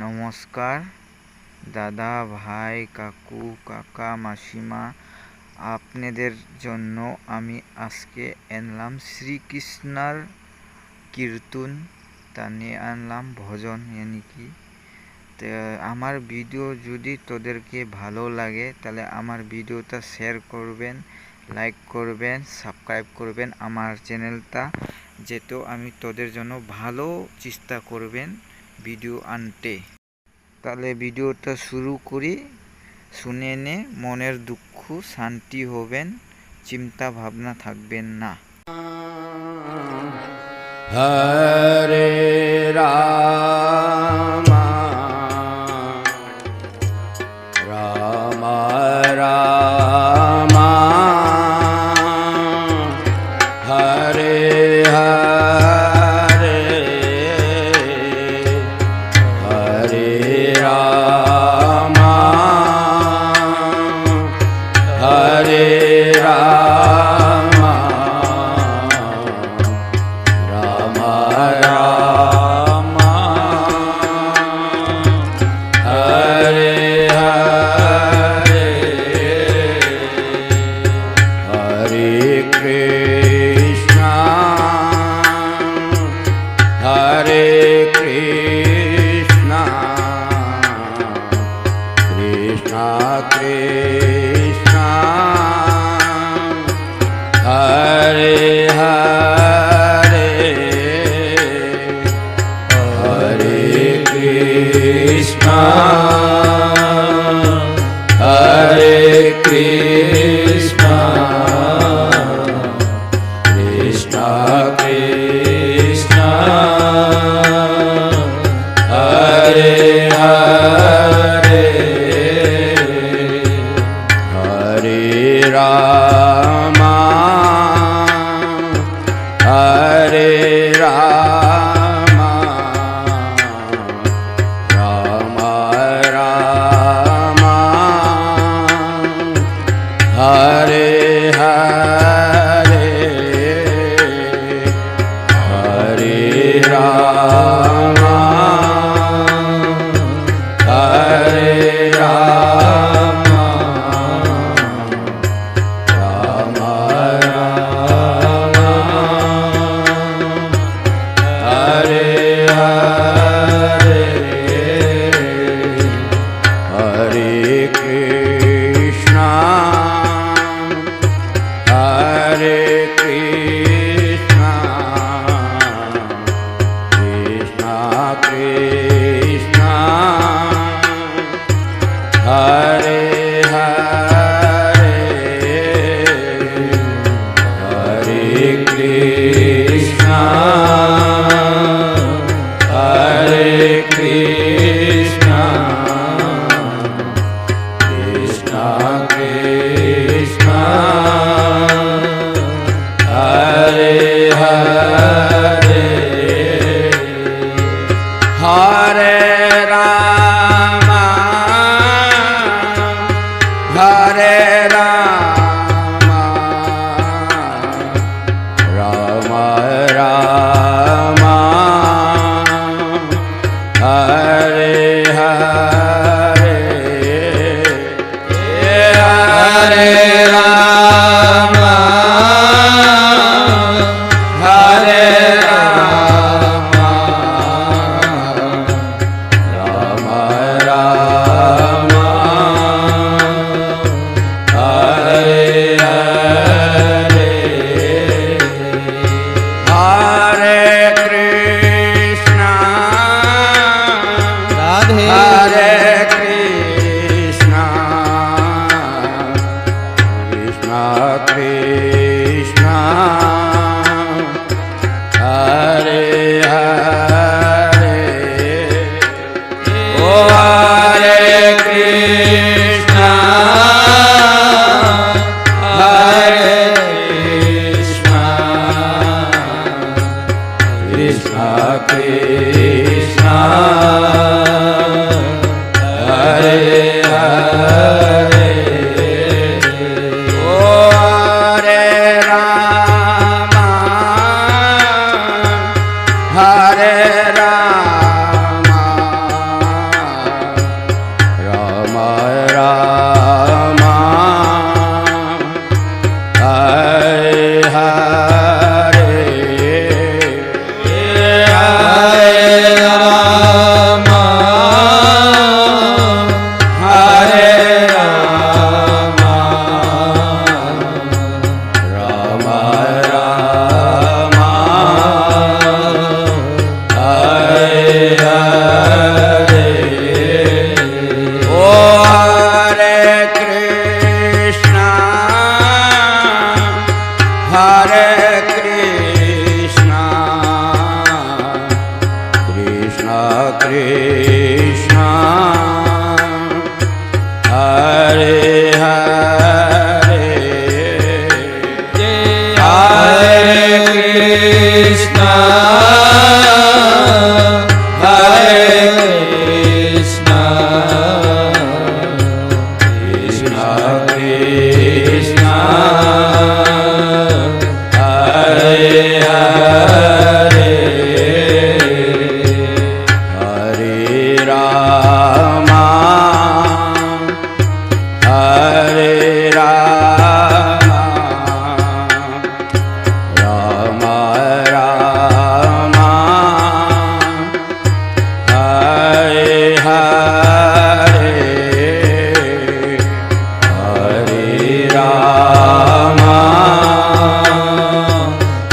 নমস্কার দাদা, ভাই, কাকু, কাকা, মাসিমা, আপনাদের জন্য আমি আজকে আনলাম শ্রীকৃষ্ণার কীর্তন, তা নিয়ে আনলাম ভজন কি। তো আমার ভিডিও যদি তোদেরকে ভালো লাগে তাহলে আমার ভিডিওটা শেয়ার করবেন, লাইক করবেন, সাবস্ক্রাইব করবেন আমার চ্যানেলটা, যেহেতু আমি তোদের জন্য ভালো চেষ্টা করবেন ভিডিও আনতে। তাহলে ভিডিওটা শুরু করি। শুনে নে, মনের দুঃখ শান্তি হবেন, চিন্তা ভাবনা থাকবেন না। হরে রাম রাম রাম হরে হরে হরে রাম হরে রাম রাম রাম হরে হরে হরে কৃষ্ণ হরে কৃষ্ণ কৃষ্ণ কৃষ্ণ হরে হরে হরে কৃষ্ণ হরে কৃষ্ণ কৃষ্ণ কৃষ্ণ হরে হরে হরে রাম হরে রাম রাম রাম হরে হরে হরে রাম হরে রাম রাম রাম হরে হরে হরে কৃষ্ণ হরে কৃষ্ণ কৃষ্ণ কৃষ্ণ হরে হরে হরে কৃষ্ণ হরে কৃষ্ণ কৃষ্ণ কৃষ্ণ হরে হরে হরে রাম হরে রাম রাম রাম হরে হরে হরে রাম হরে Ram Hare Oh Hare Krishna Hare Krishna Krishna Krishna Hare Hare Hare Krishna Hare Krishna Krishna Krishna Hare Hare Hare Rama Hare Rama Rama Rama Hare Hare Hare Rama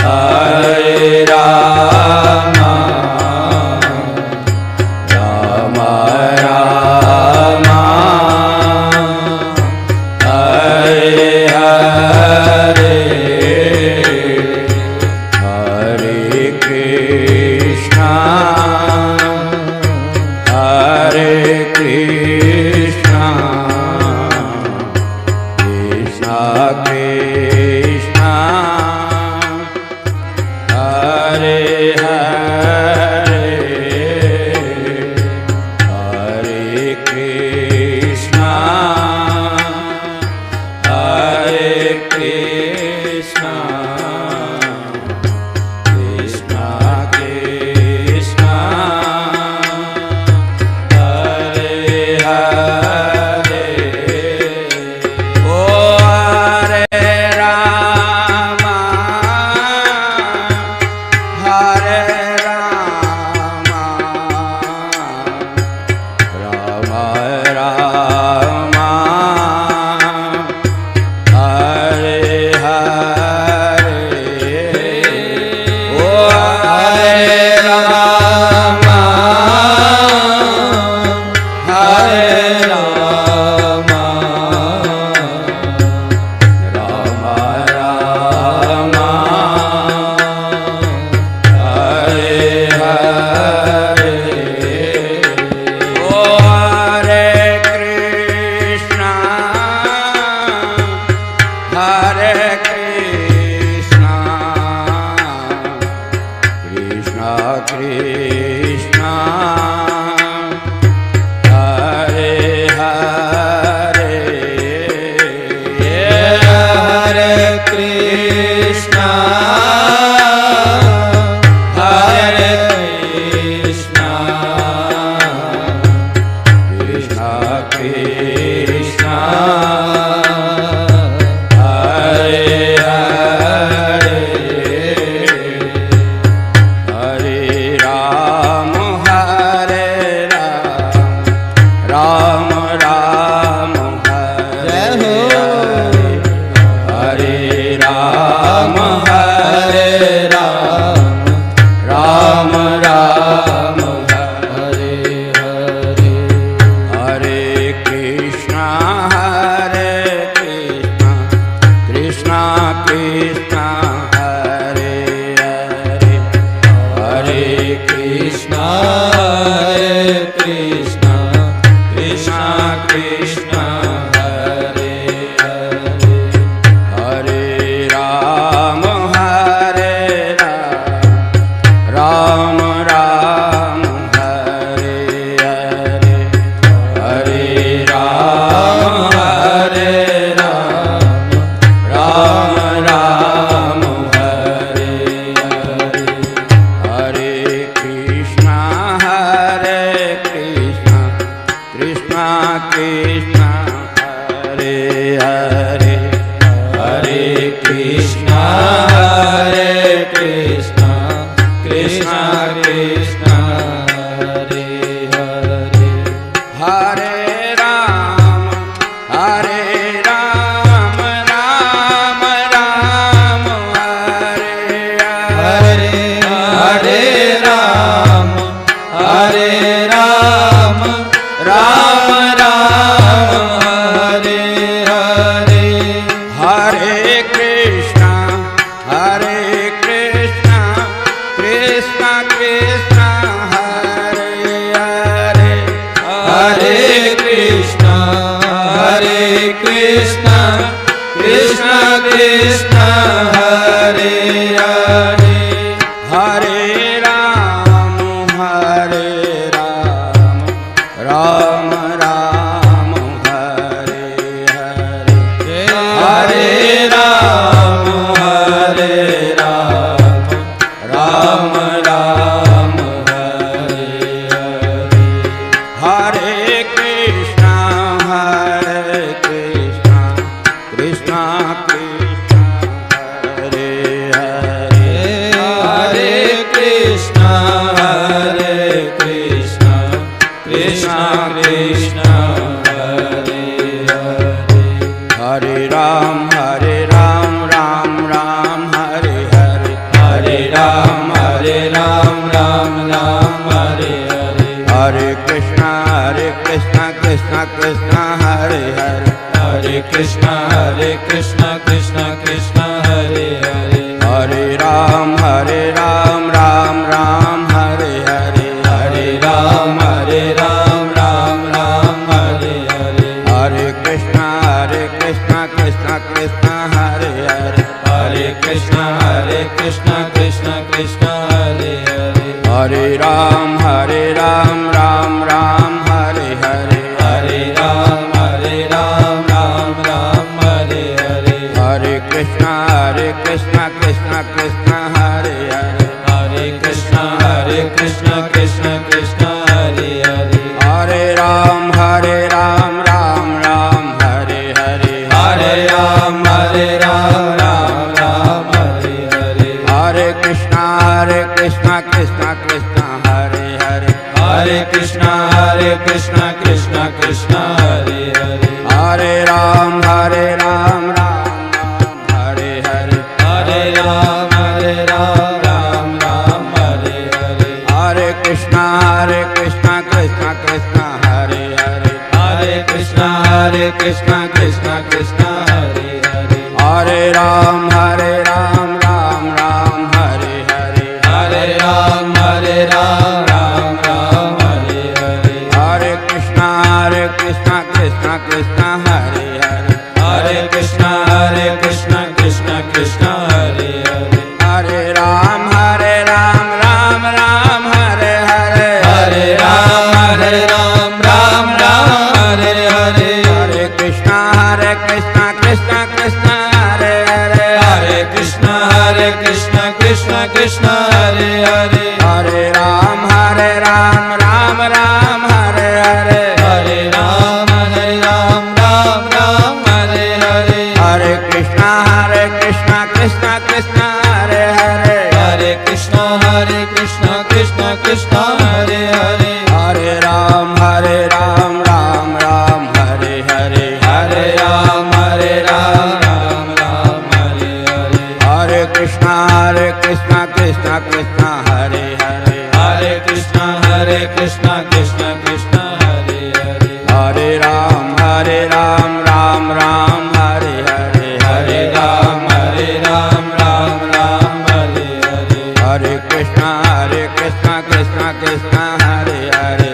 Hare Rama Rama Rama Hare Hare Hare Krishna Hare Krishna Krishna Krishna Hare Hare Hare Krishna Hare Krishna Krishna Krishna Hare Hare Oh Hare Rama Hare Rama Rama Rama Hare Hare Oh Hare Rama Hare Rama Rama Rama Hare Hare Oh Hare Krishna Hare Krishna Krishna Krishna Hare Hare Hare Krishna Hare Krishna Krishna Krishna Hare Hare Hare Rama Hare Rama Rama Hare Hare Rama Hare Rama Rama Hare Hare Hare Krishna Hare Krishna Krishna Krishna Hare Hare Hare Krishna Hare Krishna Krishna Krishna Hare Hare Hare Rama Hare Rama Rama Hare Hare Hare Rama Hare Rama Rama Hare Hare Hare Krishna Hare Krishna Krishna Krishna Hare Hare Hare Krishna Hare Krishna Krishna Krishna Hare Hare Hare Rama Hare Rama Rama Rama Hare Hare Hare Rama हरे राम राम राम हरे हरे हरे कृष्णा कृष्णा कृष्णा कृष्णा हरे हरे हरे कृष्णा कृष्णा कृष्णा कृष्णा हरे हरे हरे राम राम राम हरे हरे हरे राम राम राम हरे हरे हरे कृष्णा कृष्णा कृष्णा हरे हरे हरे कृष्णा कृष्णा कृष्णा कृष्णा हरे हरे हरे राम राम राम हरे हरे हरे राम राम राम हरे हरे हरे कृष्णा कृष्णा कृष्णा हरे हरे हरे कृष्णा कृष्णा कृष्णा हरे हरे हरे राम राम राम हरे हरे हरे राम राम हरे हरे हरे कृष्णा कृष्णा कृष्णा हरे हरे हरे कृष्णा कृष्णा कृष्णा हरे हरे हरे राम राम हरे हरे हरे राम राम हरे हरे हरे कृष्णा कृष्णा कृष्णा हरे हरे हरे कृष्णा कृष्णा कृष्णा हरे हरे हरे राम राम हरे हरे हरे राम राम हरे हरे हरे कृष्णा कृष्णा हरे हरे हरे कृष्णा कृष्णा कृष्णा हरे हरे हरे राम हरे हरे हरे राम हरे हरे हरे कृष्णा कृष्णा हरे हरे हरे कृष्णा कृष्णा हरे हरे हरे राम हरे हरे हरे राम हरे हरे हरे कृष्णा कृष्णा हरे हरे हरे कृष्णा कृष्णा हरे हरे हरे राम राम हरे हरे हरे राम हरे हरे हरे कृष्णा कृष्णा हरे हरे हरे कृष्णा कृष्णा हरे हरे हरे राम राम हरे हरे हरे राम हरे हरे हरे कृष्णा कृष्णा हरे हरे हरे कृष्णा कृष्णा हरे हरे हरे राम राम हरे हरे हरे राम हरे हरे हरे कृष्णा कृष्णा हरे हरे हरे कृष्णा कृष्णा हरे हरे हरे राम राम हरे हरे हरे राम हरे हरे हरे कृष्णा कृष्णा हरे हरे हरे कृष्णा कृष्णा हरे हरे राम राम हरे हरे हरे राम राम हरे हरे हरे कृष्णा कृष्णा कृष्णा हरे हरे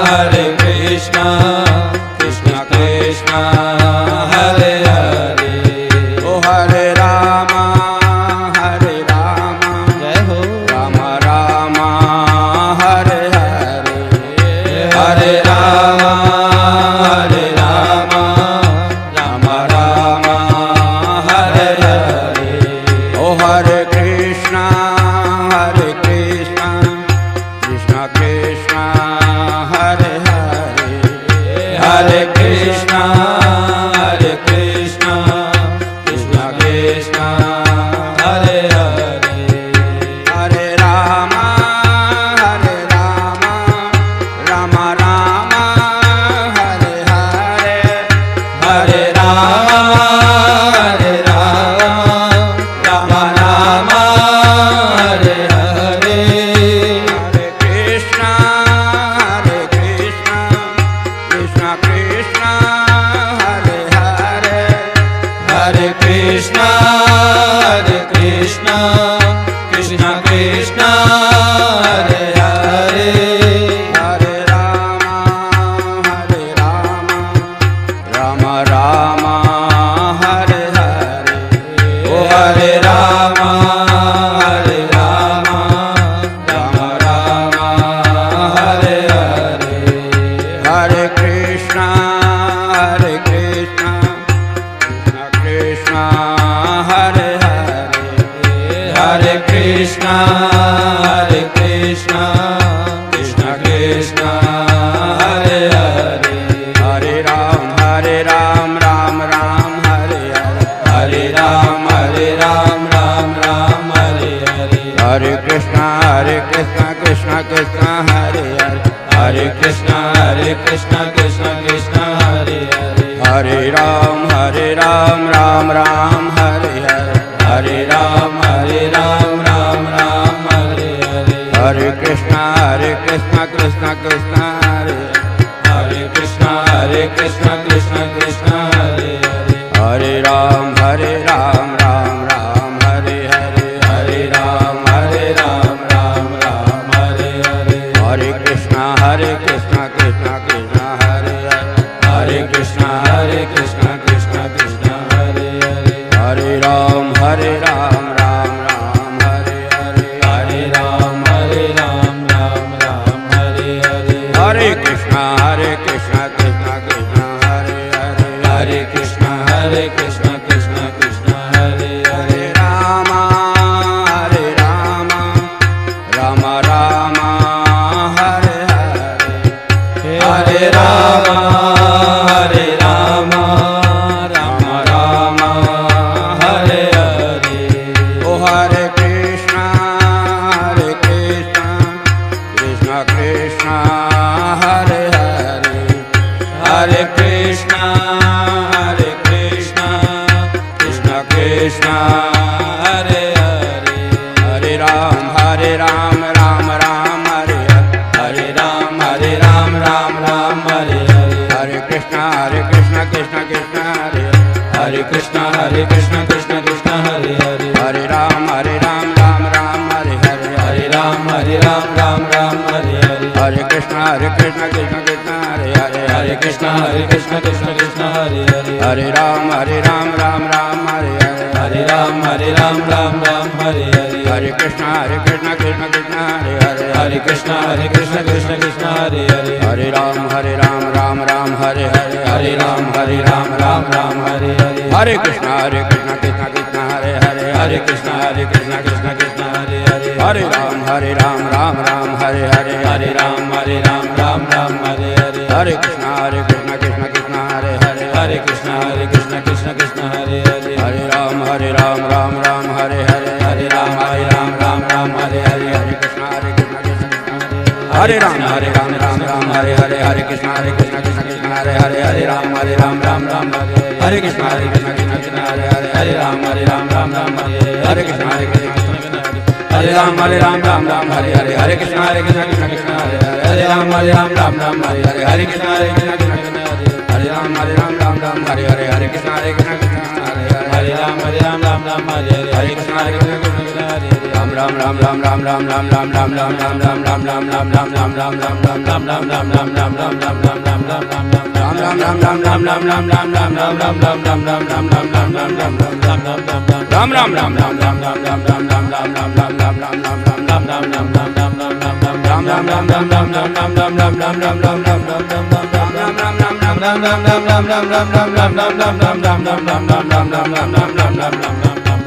हरे कृष्णा कृष्णा कृष्णा हरे हरे ओ हरे राम जय हो राम हरे हरे हरे राम हरे हरे ओ हरे Krishna Krishna Krishna Hare Hare Hare Krishna Krishna Krishna Hare Hare Hare Rama Rama Rama Hare Hare Hare Rama Rama Rama Hare Hare Hare Krishna Krishna Krishna Hare Hare Hare Krishna Krishna Krishna Hare Hare Hare Rama Rama Rama Hare Hare Oh Hare Rama Rama Rama Hare Hare Hare Krishna Krishna Krishna Hare Hare Hare Krishna Krishna Krishna Hare Hare Hare Ram Ram Ram Hare Hare Hare Ram Ram Hare Hare Hare Krishna Krishna Krishna Hare Hare Hare Krishna Krishna Hare Hare Hare Ram Ram Hare Hare Hare Ram Ram Hare Hare Hare Krishna Krishna Hare Hare Krishna Krishna Hare Hare Hare Ram Ram Hare Hare Hare Ram Ram Hare Hare Hare Krishna Krishna Hare Hare Hare Krishna Krishna Hare Hare Hare Ram Ram Hare Hare Hare Ram Ram Hare Hare Hare Krishna Krishna Hare Hare Hare Krishna Krishna Hare Hare Rama Rama Rama Hare Hare Hare Rama Rama Rama Hare Hare Oh Hare Krishna Krishna Krishna Hare Hare Hare Krishna Krishna Krishna Hare Hare Hare Ram Ram Hare Hare Hare Ram Ram Hare Hare Hare Krishna Krishna Hare Hare Krishna Krishna Hare Hare Hare Ram Ram Hare Hare Hare Ram Hare Hare Krishna Krishna Hare Hare Hare Krishna Krishna Hare Hare Hare Ram Ram Hare Hare Hare Ram Hare Hare Hare Krishna Krishna Hare Hare Hare Krishna Krishna Hare Hare Hare Ram Ram Hare Hare Hare Ram Hare Hare Hare Krishna Krishna Hare Hare Hare Krishna Krishna Hare Hare Hare Ram Hare Hare Hare Ram Hare Hare Hare Krishna Krishna Hare Hare Hare Krishna Krishna Hare Hare Hare Ram Hare Hare Hare Ram Hare Hare Hare Krishna Hare Ram Hare Hare Hare Krishna Hare Hare Hare Ram Hare Hare Krishna Krishna Hare Hare Hare Ram Hare Hare Krishna Hare Ram Hare Hare Hare Krishna Krishna Hare Hare Ram Hare Hare Hare Krishna Hare Ram Hare Hare Hare Krishna Hare Ram Hare Hare Krishna Ram Ram Ram